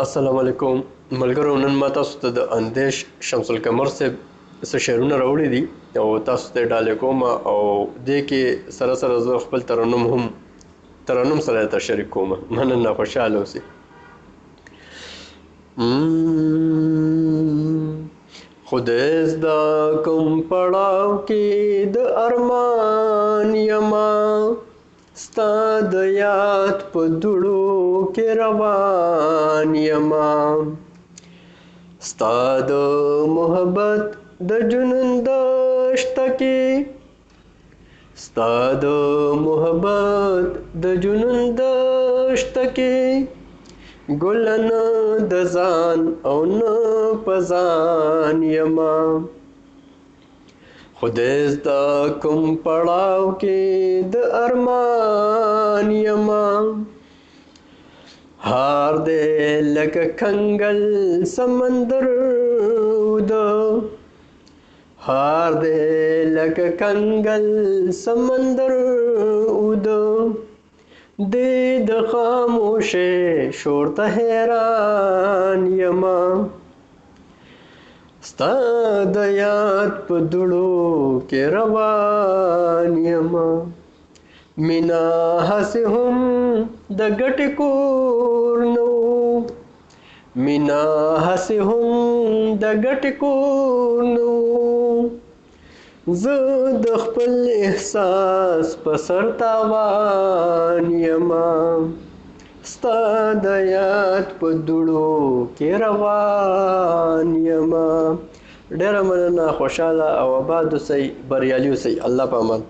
السلام علیکم ملګرو، نن ما تاسو ته د اندیش شمس القمر صاحب څه شعرونه راوړي دي او تاسو ته ډالۍ کوم او دې کې سره سره زه خپل ترنم سره درته شریک کوم. مننه، خوشحاله اوسئ. خدای زده کوم پړاو کې د ارمان یما، ستا د یاد په دوړو کې روان یما، ستا د محبت د جنون دشته کې، ستا د محبت د جنون دشته کې، ګل نه د ځان او نه په ځان یما. خدای زده کوم پړاو کې د ارمان یما، هار دې لکه کنګل سمندر اوده، هار دې لکه کنګل سمندر اوده، دې د خاموشۍ شور ته حیران یما، ستا د یاد په دوړو کې روان یما. مینا هسې هم د ګټې کور نه و، مینا هسې هم د ګټې کور نه و، زه د خپل احساس په سر تاوان یما، ستا د یاد په دوړو کې روان یما. ډېره مننه، خوشحاله او آباد اوسئ، بریالي اوسئ. الله په امان.